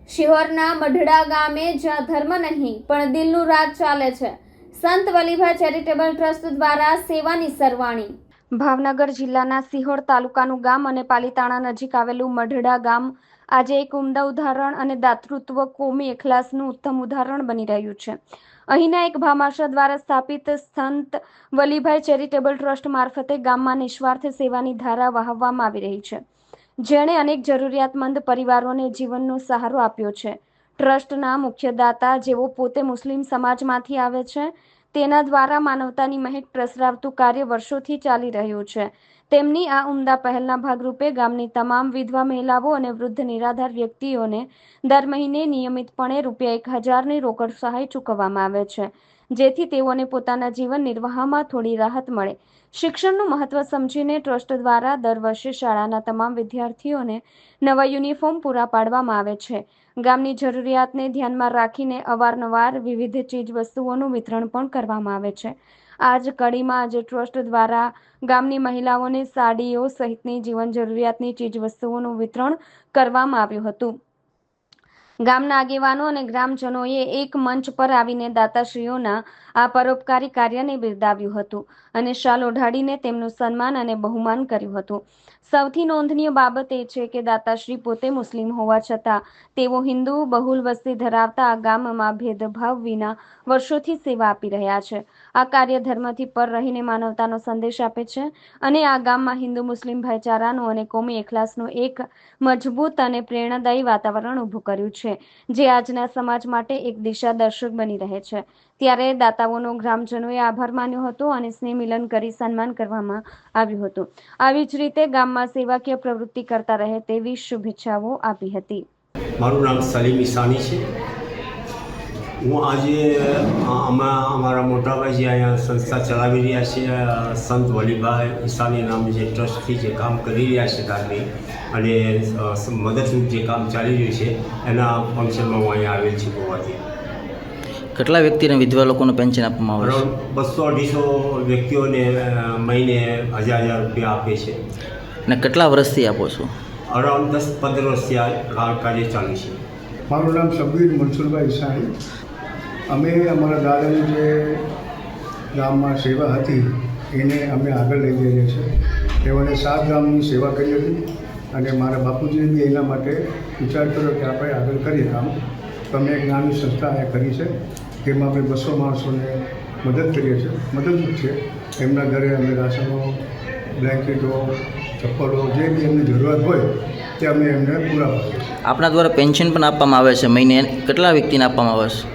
શિહોરના મઢડા ગામે જ્યાં ધર્મ નહીં પણ દિલનું રાજ ચાલે છે, સંત વલીભાઈ ચેરિટેબલ ટ્રસ્ટ દ્વારા સેવાની સરવાણી। ભાવનગર જિલ્લાના સિહોર તાલુકાનું ગામ અને પાલીતાણા નજીક આવેલું મઢડા ગામ આજે એક ઉમદા ઉદાહરણ અને દાતૃત્વ કોમી એખલાસનું ઉત્તમ ઉદાહરણ બની રહ્યું છે। અહીંના એક ભામાશા દ્વારા સ્થાપિત સંત વલીભાઈ ચેરિટેબલ ટ્રસ્ટ મારફતે ગામમાં નિસ્વાર્થ સેવાની ધારા વહાવવામાં આવી રહી છે, જેણે અનેક જરૂરિયાતમંદ પરિવારોને જીવનનો સહારો આપ્યો છે। ટ્રસ્ટના મુખ્ય દાતા, જેઓ પોતે મુસ્લિમ સમાજમાંથી આવે છે, તેના દ્વારા માનવતાની મહેક પ્રસરાવતું કાર્ય વર્ષોથી ચાલી રહ્યું છે। તેમની આ ઉમદા પહેલના ભાગરૂપે ગામની તમામ વિધવા મહિલાઓ અને વૃદ્ધ નિરાધાર વ્યક્તિઓને દર મહિને નિયમિતપણે ₹1000ની રોકડ સહાય ચૂકવવામાં આવે છે, જેથી તેઓને પોતાના જીવન નિર્વાહમાં થોડી રાહત મળે। શિક્ષણનું મહત્વ સમજીને ટ્રસ્ટ દ્વારા દર વર્ષે શાળાના તમામ વિદ્યાર્થીઓને નવા યુનિફોર્મ પૂરા પાડવામાં આવે છે। ગામની જરૂરિયાતને ધ્યાનમાં રાખીને અવારનવાર વિવિધ ચીજવસ્તુઓનું વિતરણ પણ કરવામાં આવે છે। આ જ કડીમાં આજે ટ્રસ્ટ દ્વારા ગામની મહિલાઓને સાડીઓ સહિતની જીવન જરૂરિયાતની ચીજવસ્તુઓનું વિતરણ કરવામાં આવ્યું હતું। ગામના આગેવાનો અને ગ્રામજનોએ એક મંચ પર આવીને દાતાશ્રીઓના આ પરોપકારી કાર્યને બિરદાવ્યું હતું અને શાલ ઓઢાડીને તેમનું સન્માન અને બહુમાન કર્યું હતું। સૌથી નોંધનીય બાબત એ છે કે દાતાશ્રી પોતે મુસ્લિમ હોવા છતાં તેઓ હિન્દુ બહુલ વસ્તી ધરાવતા આ ગામમાં ભેદભાવ વિના વર્ષોથી સેવા આપી રહ્યા છે। આ કાર્ય ધર્મથી પર રહીને માનવતાનો સંદેશ આપે છે અને આ ગામમાં હિન્દુ મુસ્લિમ ભાઈચારાનું અને કોમી એખલાસનું એક મજબૂત અને પ્રેરણાદાયી વાતાવરણ ઊભું કર્યું છે, જે આજના સમાજ માટે એક દિશાદર્શક બની રહે છે। ત્યારે દાતાઓનો ગ્રામજનોએ આભાર માન્યો હતો અને સ્નેહ મિલન કરી સન્માન કરવામાં આવ્યું હતું। આવી જ રીતે ગામમાં સેવાકીય પ્રવૃત્તિ કરતા રહે તેવી શુભેચ્છાઓ આપી હતી। મારું નામ સલીમ ઈસાની છે। હું આજે અમારા મોટાભાઈ જે અહીંયા સંસ્થા ચલાવી રહ્યા છે, સંત વલીભાઈ ઈસાની નામની જે ટ્રસ્ટથી જે કામ કરી રહ્યા છે ધાર્મિક અને મદદરૂપ જે કામ ચાલી રહ્યું છે, એના ફંક્શનમાં હું અહીંયા આવેલ છું હોવાથી। કેટલા વ્યક્તિને વિધવા લોકોને પેન્શન આપવામાં આવે છે? 200-250 વ્યક્તિઓને મહિને 1000 રૂપિયા આપે છે। અને કેટલા વર્ષથી આપો છો? અરાઉન્ડ 10-15 વર્ષથી આ કાર્ય ચાલુ છે। મારું નામ શબ્બીર મનસુરભાઈ ઈસાણી। અમે અમારા દાદાની જે ગામમાં સેવા હતી એને અમે આગળ લઈ જઈએ છીએ। તેઓને 7 ગામની સેવા કરી હતી અને મારા બાપુજીએ બી એના માટે વિચાર કર્યો કે આપણે આગળ કરીએ કામ। તો અમે એક નાની સંસ્થા અહીંયા કરી છે, તેમાં અમે 200 માણસોને મદદ કરીએ છીએ, મદદરૂપ છે। એમના ઘરે અમે રાશનો, બ્લેન્કેટો, ચપ્પલો, જે બી એમની જરૂરિયાત હોય તે અમે એમને પૂરા પાડીએ છીએ। આપણા દ્વારા પેન્શન પણ આપવામાં આવે છે, મહિને કેટલા વ્યક્તિને આપવામાં આવે છે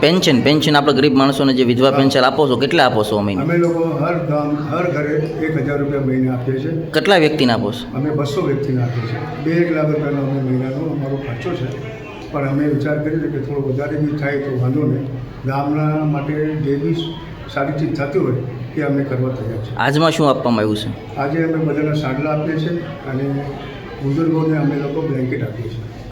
પેન્શન? આપણે ગરીબ માણસોને જે વિધવા પેન્શન આપો છો, કેટલા આપો છો મહિને? અમે લોકો હર ઘરે 1000 રૂપિયા મહિને આપીએ છીએ। કેટલા વ્યક્તિને આપો છો? અમે 200 વ્યક્તિને આપીએ છીએ। 2 લાખ રૂપિયાનો અમે મહિનાનો અમારો ખર્ચો છે, પણ અમે વિચાર કરીએ છીએ કે થોડો વધારે બી થાય તો વાંધો નહીં। ગામના માટે જે બી સારી ચીજ થતી હોય તે અમે કરવા તૈયાર છીએ। આજમાં શું આપવામાં આવ્યું છે? આજે અમે બધાને સાડલા આપીએ છીએ અને બુઝુર્ગોને અમે લોકો બ્લેન્કેટ આપીએ છીએ।